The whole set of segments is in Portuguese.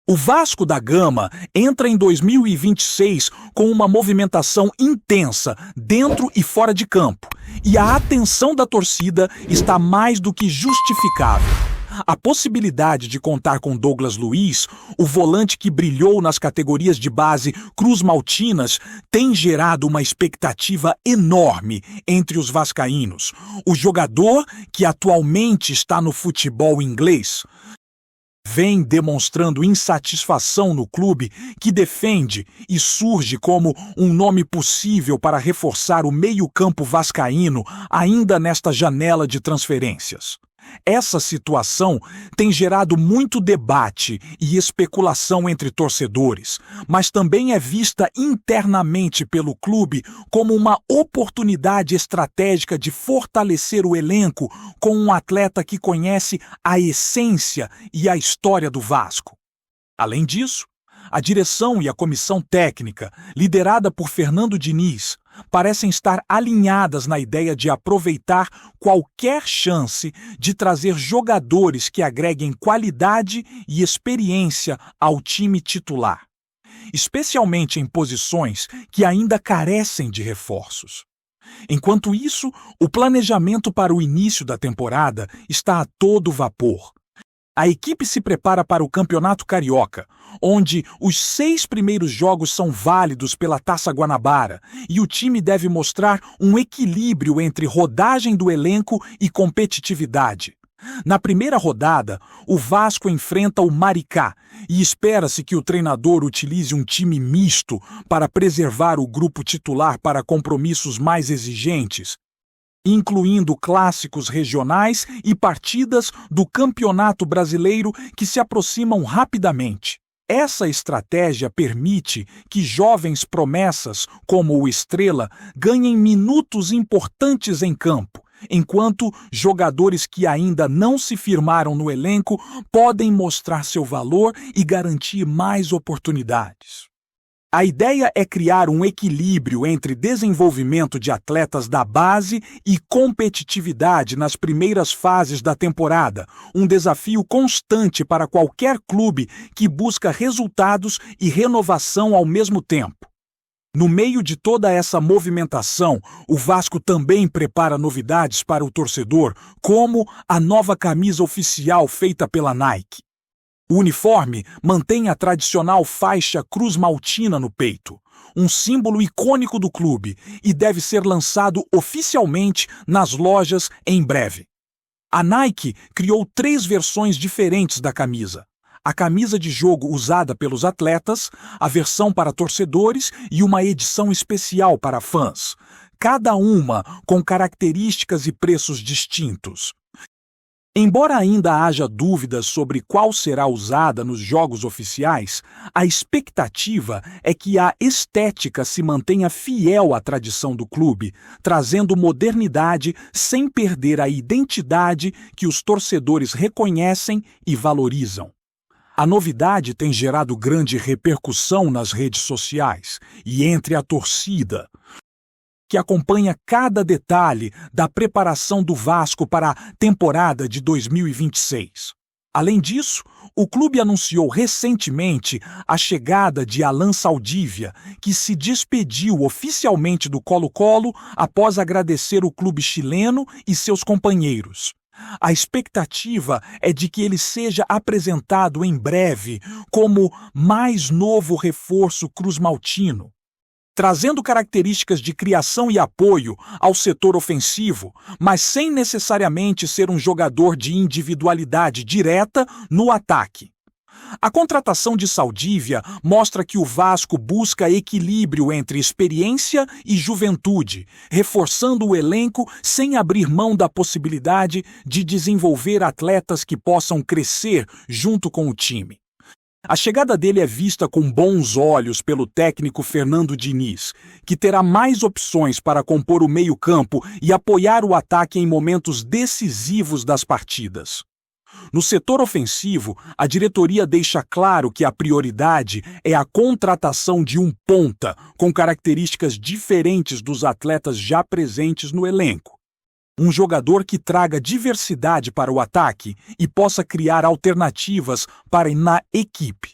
O Vasco da Gama entra em 2026 com uma movimentação intensa dentro e fora de campo, e a atenção da torcida está mais do que justificável. A possibilidade de contar com Douglas Luiz, o volante que brilhou nas categorias de base Cruz Maltinas, tem gerado uma expectativa enorme entre os vascaínos. O jogador, que atualmente está no futebol inglês, vem demonstrando insatisfação no clube que defende e surge como um nome possível para reforçar o meio-campo vascaíno ainda nesta janela de transferências. Essa situação tem gerado muito debate e especulação entre torcedores, mas também é vista internamente pelo clube como uma oportunidade estratégica de fortalecer o elenco com um atleta que conhece a essência e a história do Vasco. Além disso, a direção e a comissão técnica, liderada por Fernando Diniz, parecem estar alinhadas na ideia de aproveitar qualquer chance de trazer jogadores que agreguem qualidade e experiência ao time titular, especialmente em posições que ainda carecem de reforços. Enquanto isso, o planejamento para o início da temporada está a todo vapor. A equipe se prepara para o Campeonato Carioca, onde os 6 primeiros jogos são válidos pela Taça Guanabara, e o time deve mostrar um equilíbrio entre rodagem do elenco e competitividade. Na primeira rodada, o Vasco enfrenta o Maricá e espera-se que o treinador utilize um time misto para preservar o grupo titular para compromissos mais exigentes, incluindo clássicos regionais e partidas do Campeonato Brasileiro que se aproximam rapidamente. Essa estratégia permite que jovens promessas, como o Estrela, ganhem minutos importantes em campo, enquanto jogadores que ainda não se firmaram no elenco podem mostrar seu valor e garantir mais oportunidades. A ideia é criar um equilíbrio entre desenvolvimento de atletas da base e competitividade nas primeiras fases da temporada, um desafio constante para qualquer clube que busca resultados e renovação ao mesmo tempo. No meio de toda essa movimentação, o Vasco também prepara novidades para o torcedor, como a nova camisa oficial feita pela Nike. O uniforme mantém a tradicional faixa Cruz Maltina no peito, um símbolo icônico do clube, e deve ser lançado oficialmente nas lojas em breve. A Nike criou 3 versões diferentes da camisa: a camisa de jogo usada pelos atletas, a versão para torcedores e uma edição especial para fãs, cada uma com características e preços distintos. Embora ainda haja dúvidas sobre qual será usada nos jogos oficiais, a expectativa é que a estética se mantenha fiel à tradição do clube, trazendo modernidade sem perder a identidade que os torcedores reconhecem e valorizam. A novidade tem gerado grande repercussão nas redes sociais e entre a torcida, que acompanha cada detalhe da preparação do Vasco para a temporada de 2026. Além disso, o clube anunciou recentemente a chegada de Alan Saldívia, que se despediu oficialmente do Colo-Colo após agradecer o clube chileno e seus companheiros. A expectativa é de que ele seja apresentado em breve como mais novo reforço cruzmaltino, trazendo características de criação e apoio ao setor ofensivo, mas sem necessariamente ser um jogador de individualidade direta no ataque. A contratação de Saldívia mostra que o Vasco busca equilíbrio entre experiência e juventude, reforçando o elenco sem abrir mão da possibilidade de desenvolver atletas que possam crescer junto com o time. A chegada dele é vista com bons olhos pelo técnico Fernando Diniz, que terá mais opções para compor o meio-campo e apoiar o ataque em momentos decisivos das partidas. No setor ofensivo, a diretoria deixa claro que a prioridade é a contratação de um ponta com características diferentes dos atletas já presentes no elenco. Um jogador que traga diversidade para o ataque e possa criar alternativas para na equipe.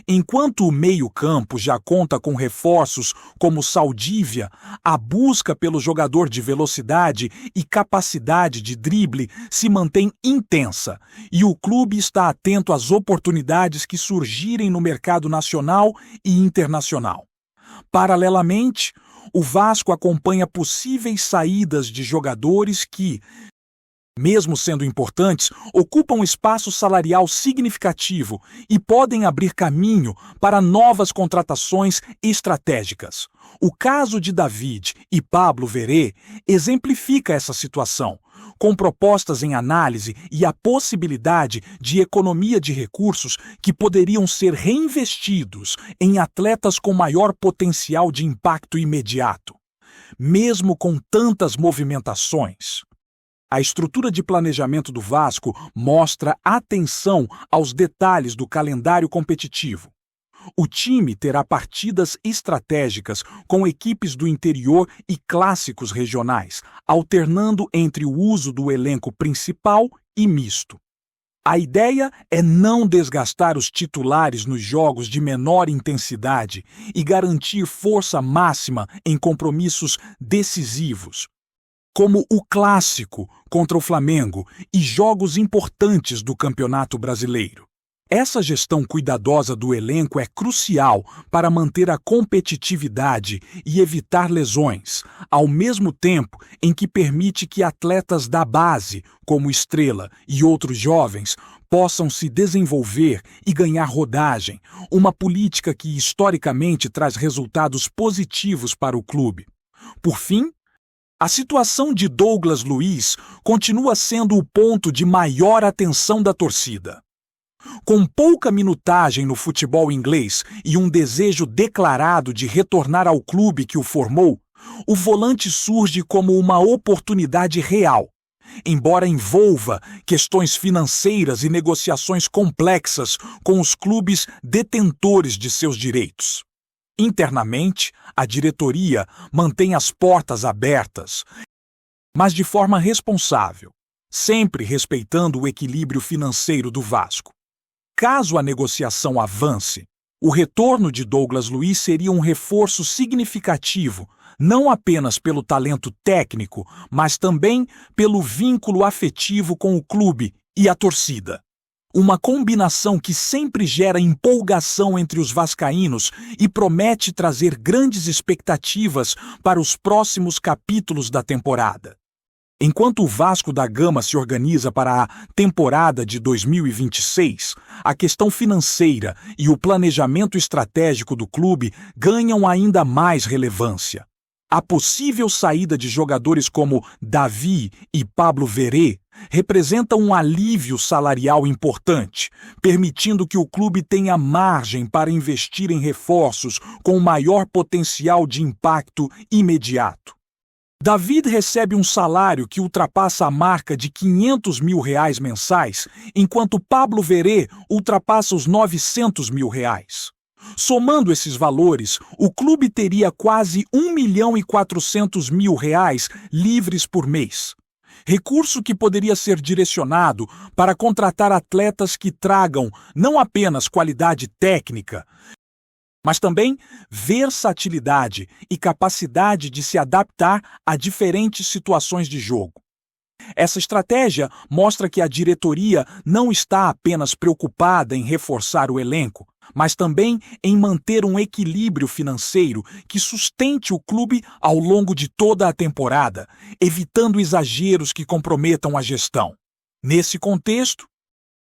Enquanto o meio-campo já conta com reforços como Saldívia, a busca pelo jogador de velocidade e capacidade de drible se mantém intensa e o clube está atento às oportunidades que surgirem no mercado nacional e internacional. Paralelamente, o Vasco acompanha possíveis saídas de jogadores que, mesmo sendo importantes, ocupam espaço salarial significativo e podem abrir caminho para novas contratações estratégicas. O caso de David e Pablo Verê exemplifica essa situação, com propostas em análise e a possibilidade de economia de recursos que poderiam ser reinvestidos em atletas com maior potencial de impacto imediato. Mesmo com tantas movimentações, a estrutura de planejamento do Vasco mostra atenção aos detalhes do calendário competitivo. O time terá partidas estratégicas com equipes do interior e clássicos regionais, alternando entre o uso do elenco principal e misto. A ideia é não desgastar os titulares nos jogos de menor intensidade e garantir força máxima em compromissos decisivos, como o Clássico contra o Flamengo e jogos importantes do Campeonato Brasileiro. Essa gestão cuidadosa do elenco é crucial para manter a competitividade e evitar lesões, ao mesmo tempo em que permite que atletas da base, como Estrela e outros jovens, possam se desenvolver e ganhar rodagem, uma política que historicamente traz resultados positivos para o clube. Por fim, a situação de Douglas Luiz continua sendo o ponto de maior atenção da torcida. Com pouca minutagem no futebol inglês e um desejo declarado de retornar ao clube que o formou, o volante surge como uma oportunidade real, embora envolva questões financeiras e negociações complexas com os clubes detentores de seus direitos. Internamente, a diretoria mantém as portas abertas, mas de forma responsável, sempre respeitando o equilíbrio financeiro do Vasco. Caso a negociação avance, o retorno de Douglas Luiz seria um reforço significativo, não apenas pelo talento técnico, mas também pelo vínculo afetivo com o clube e a torcida. Uma combinação que sempre gera empolgação entre os vascaínos e promete trazer grandes expectativas para os próximos capítulos da temporada. Enquanto o Vasco da Gama se organiza para a temporada de 2026, a questão financeira e o planejamento estratégico do clube ganham ainda mais relevância. A possível saída de jogadores como Davi e Pablo Verê representa um alívio salarial importante, permitindo que o clube tenha margem para investir em reforços com maior potencial de impacto imediato. David recebe um salário que ultrapassa a marca de R$500 mil mensais, enquanto Pablo Verê ultrapassa os R$900 mil. Somando esses valores, o clube teria quase R$1.400.000 livres por mês. Recurso que poderia ser direcionado para contratar atletas que tragam não apenas qualidade técnica, mas também versatilidade e capacidade de se adaptar a diferentes situações de jogo. Essa estratégia mostra que a diretoria não está apenas preocupada em reforçar o elenco, mas também em manter um equilíbrio financeiro que sustente o clube ao longo de toda a temporada, evitando exageros que comprometam a gestão. Nesse contexto,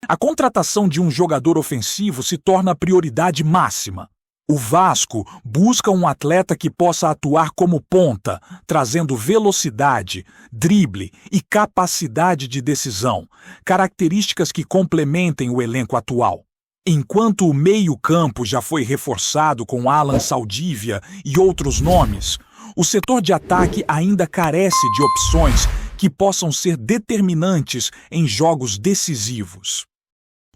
a contratação de um jogador ofensivo se torna a prioridade máxima. O Vasco busca um atleta que possa atuar como ponta, trazendo velocidade, drible e capacidade de decisão, características que complementem o elenco atual. Enquanto o meio-campo já foi reforçado com Alan Saldívia e outros nomes, o setor de ataque ainda carece de opções que possam ser determinantes em jogos decisivos.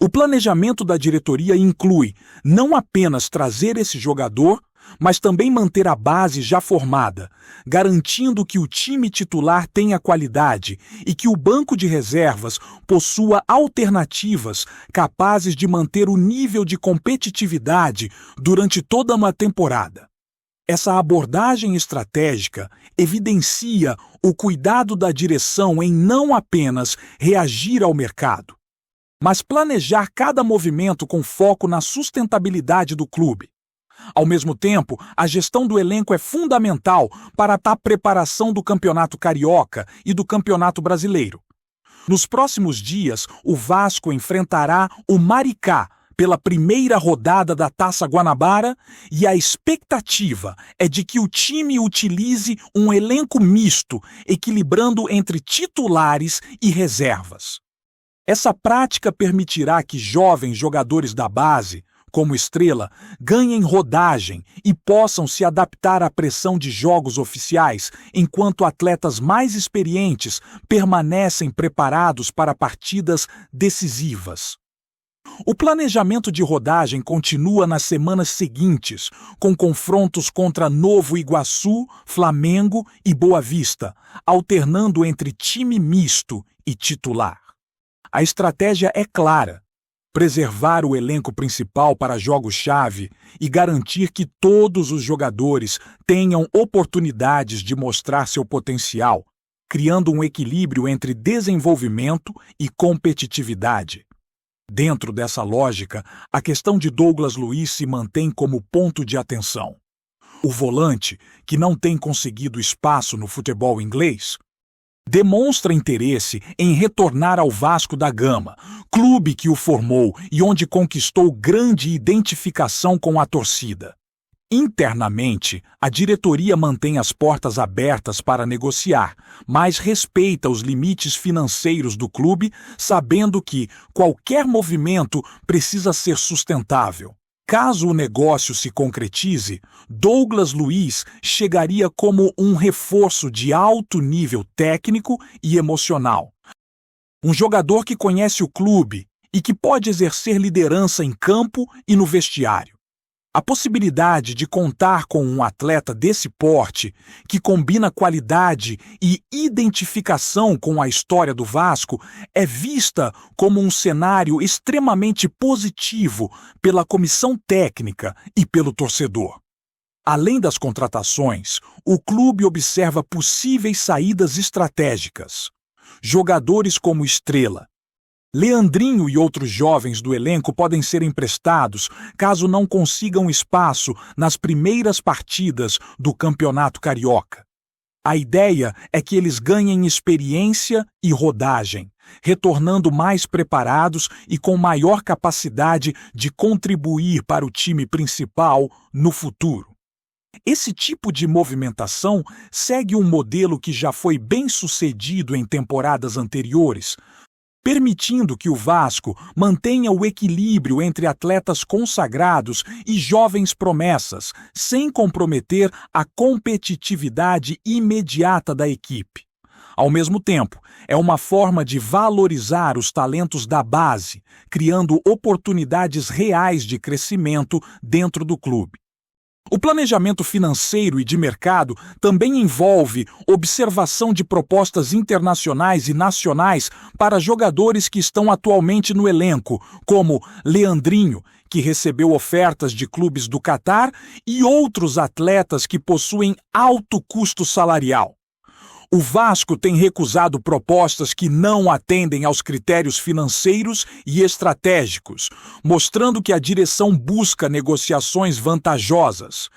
O planejamento da diretoria inclui não apenas trazer esse jogador, mas também manter a base já formada, garantindo que o time titular tenha qualidade e que o banco de reservas possua alternativas capazes de manter o nível de competitividade durante toda uma temporada. Essa abordagem estratégica evidencia o cuidado da direção em não apenas reagir ao mercado, mas planejar cada movimento com foco na sustentabilidade do clube. Ao mesmo tempo, a gestão do elenco é fundamental para a preparação do Campeonato Carioca e do Campeonato Brasileiro. Nos próximos dias, o Vasco enfrentará o Maricá pela primeira rodada da Taça Guanabara e a expectativa é de que o time utilize um elenco misto, equilibrando entre titulares e reservas. Essa prática permitirá que jovens jogadores da base, como Estrela, ganhem rodagem e possam se adaptar à pressão de jogos oficiais, enquanto atletas mais experientes permanecem preparados para partidas decisivas. O planejamento de rodagem continua nas semanas seguintes, com confrontos contra Novo Iguaçu, Flamengo e Boa Vista, alternando entre time misto e titular. A estratégia é clara: preservar o elenco principal para jogos-chave e garantir que todos os jogadores tenham oportunidades de mostrar seu potencial, criando um equilíbrio entre desenvolvimento e competitividade. Dentro dessa lógica, a questão de Douglas Luiz se mantém como ponto de atenção. O volante, que não tem conseguido espaço no futebol inglês, demonstra interesse em retornar ao Vasco da Gama, clube que o formou e onde conquistou grande identificação com a torcida. Internamente, a diretoria mantém as portas abertas para negociar, mas respeita os limites financeiros do clube, sabendo que qualquer movimento precisa ser sustentável. Caso o negócio se concretize, Douglas Luiz chegaria como um reforço de alto nível técnico e emocional. Um jogador que conhece o clube e que pode exercer liderança em campo e no vestiário. A possibilidade de contar com um atleta desse porte, que combina qualidade e identificação com a história do Vasco, é vista como um cenário extremamente positivo pela comissão técnica e pelo torcedor. Além das contratações, o clube observa possíveis saídas estratégicas. Jogadores como Estrela, Leandrinho e outros jovens do elenco podem ser emprestados caso não consigam espaço nas primeiras partidas do Campeonato Carioca. A ideia é que eles ganhem experiência e rodagem, retornando mais preparados e com maior capacidade de contribuir para o time principal no futuro. Esse tipo de movimentação segue um modelo que já foi bem sucedido em temporadas anteriores, permitindo que o Vasco mantenha o equilíbrio entre atletas consagrados e jovens promessas, sem comprometer a competitividade imediata da equipe. Ao mesmo tempo, é uma forma de valorizar os talentos da base, criando oportunidades reais de crescimento dentro do clube. O planejamento financeiro e de mercado também envolve observação de propostas internacionais e nacionais para jogadores que estão atualmente no elenco, como Leandrinho, que recebeu ofertas de clubes do Catar, e outros atletas que possuem alto custo salarial. O Vasco tem recusado propostas que não atendem aos critérios financeiros e estratégicos, mostrando que a direção busca negociações vantajosas,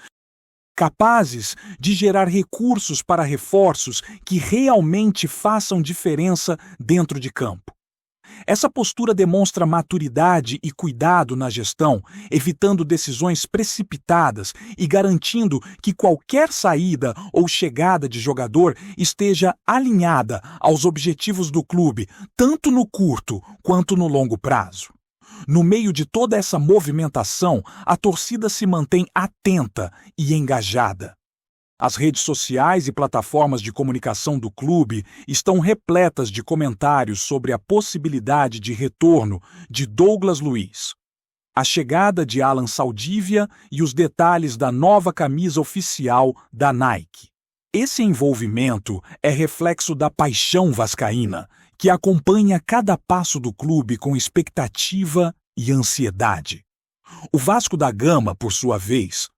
capazes de gerar recursos para reforços que realmente façam diferença dentro de campo. Essa postura demonstra maturidade e cuidado na gestão, evitando decisões precipitadas e garantindo que qualquer saída ou chegada de jogador esteja alinhada aos objetivos do clube, tanto no curto quanto no longo prazo. No meio de toda essa movimentação, a torcida se mantém atenta e engajada. As redes sociais e plataformas de comunicação do clube estão repletas de comentários sobre a possibilidade de retorno de Douglas Luiz. a chegada de Alan Saldívia e os detalhes da nova camisa oficial da Nike. Esse envolvimento é reflexo da paixão vascaína, que acompanha cada passo do clube com expectativa e ansiedade. O Vasco da Gama, por sua vez,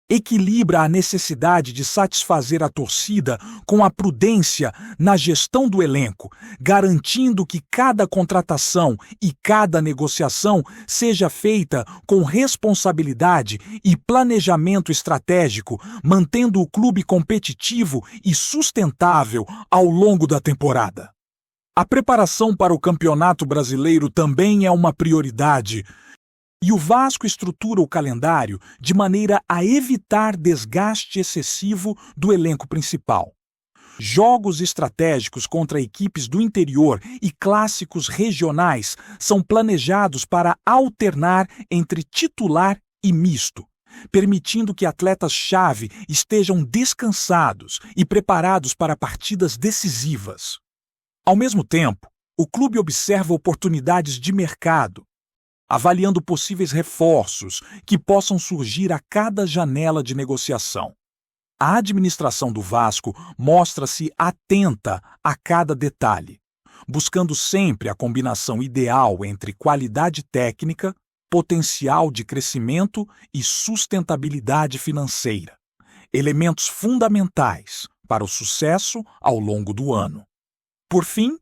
equilibra a necessidade de satisfazer a torcida com a prudência na gestão do elenco, garantindo que cada contratação e cada negociação seja feita com responsabilidade e planejamento estratégico, mantendo o clube competitivo e sustentável ao longo da temporada. A preparação para o Campeonato Brasileiro também é uma prioridade, e o Vasco estrutura o calendário de maneira a evitar desgaste excessivo do elenco principal. Jogos estratégicos contra equipes do interior e clássicos regionais são planejados para alternar entre titular e misto, permitindo que atletas-chave estejam descansados e preparados para partidas decisivas. Ao mesmo tempo, o clube observa oportunidades de mercado, avaliando possíveis reforços que possam surgir a cada janela de negociação. A administração do Vasco mostra-se atenta a cada detalhe, buscando sempre a combinação ideal entre qualidade técnica, potencial de crescimento e sustentabilidade financeira, elementos fundamentais para o sucesso ao longo do ano. Por fim,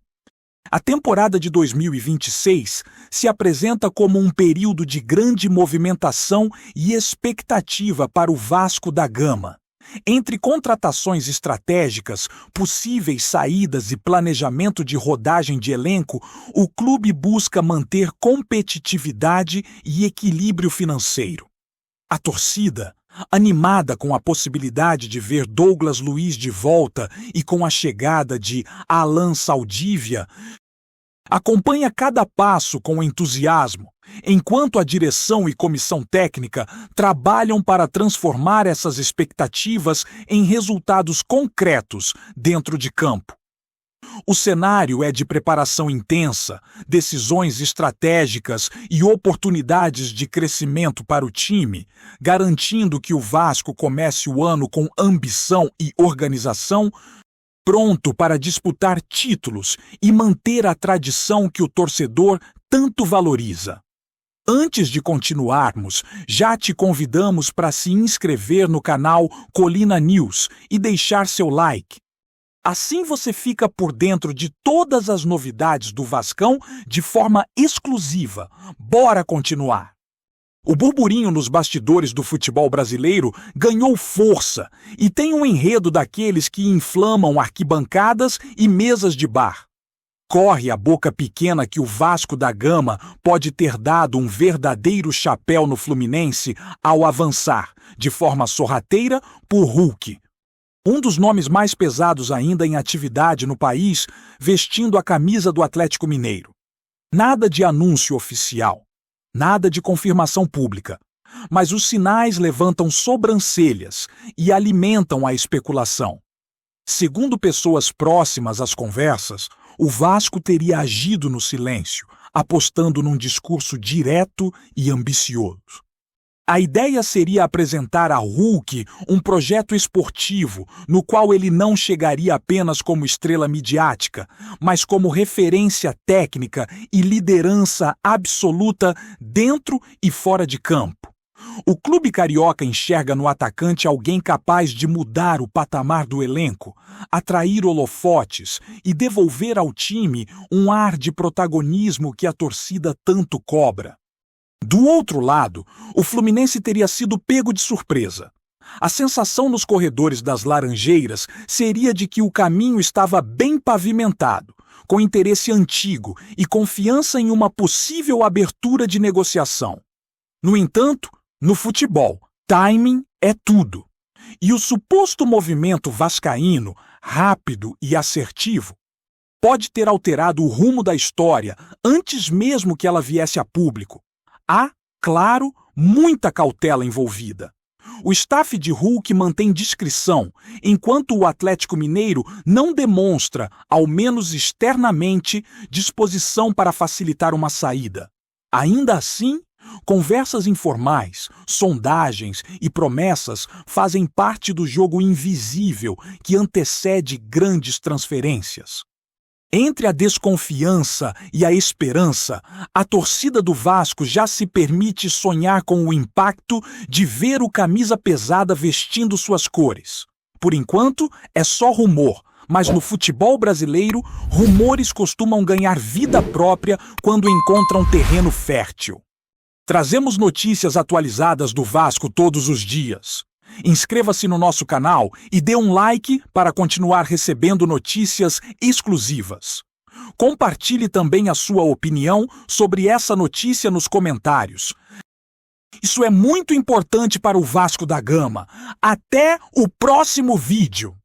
a temporada de 2026 se apresenta como um período de grande movimentação e expectativa para o Vasco da Gama. Entre contratações estratégicas, possíveis saídas e planejamento de rodagem de elenco, o clube busca manter competitividade e equilíbrio financeiro. A torcida, animada com a possibilidade de ver Douglas Luiz de volta e com a chegada de Alan Saldívia, acompanha cada passo com entusiasmo, enquanto a direção e comissão técnica trabalham para transformar essas expectativas em resultados concretos dentro de campo. O cenário é de preparação intensa, decisões estratégicas e oportunidades de crescimento para o time, garantindo que o Vasco comece o ano com ambição e organização, pronto para disputar títulos e manter a tradição que o torcedor tanto valoriza. Antes de continuarmos, já te convidamos para se inscrever no canal Colina News e deixar seu like. Assim você fica por dentro de todas as novidades do Vascão de forma exclusiva. Bora continuar! O burburinho nos bastidores do futebol brasileiro ganhou força e tem um enredo daqueles que inflamam arquibancadas e mesas de bar. Corre a boca pequena que o Vasco da Gama pode ter dado um verdadeiro chapéu no Fluminense ao avançar, de forma sorrateira, por Hulk. Um dos nomes mais pesados ainda em atividade no país, vestindo a camisa do Atlético Mineiro. Nada de anúncio oficial. Nada de confirmação pública, mas os sinais levantam sobrancelhas e alimentam a especulação. Segundo pessoas próximas às conversas, o Vasco teria agido no silêncio, apostando num discurso direto e ambicioso. A ideia seria apresentar a Hulk um projeto esportivo no qual ele não chegaria apenas como estrela midiática, mas como referência técnica e liderança absoluta dentro e fora de campo. O clube carioca enxerga no atacante alguém capaz de mudar o patamar do elenco, atrair holofotes e devolver ao time um ar de protagonismo que a torcida tanto cobra. Do outro lado, o Fluminense teria sido pego de surpresa. A sensação nos corredores das Laranjeiras seria de que o caminho estava bem pavimentado, com interesse antigo e confiança em uma possível abertura de negociação. No entanto, no futebol, timing é tudo. E o suposto movimento vascaíno, rápido e assertivo, pode ter alterado o rumo da história antes mesmo que ela viesse a público. Há, claro, muita cautela envolvida. O staff de Hulk mantém discrição, enquanto o Atlético Mineiro não demonstra, ao menos externamente, disposição para facilitar uma saída. Ainda assim, Conversas informais, sondagens e promessas fazem parte do jogo invisível que antecede grandes transferências. Entre a desconfiança e a esperança, a torcida do Vasco já se permite sonhar com o impacto de ver o camisa pesada vestindo suas cores. Por enquanto, é só rumor, mas no futebol brasileiro, rumores costumam ganhar vida própria quando encontram terreno fértil. Trazemos notícias atualizadas do Vasco todos os dias. Inscreva-se no nosso canal e dê um like para continuar recebendo notícias exclusivas. Compartilhe também a sua opinião sobre essa notícia nos comentários. Isso é muito importante para o Vasco da Gama. Até o próximo vídeo!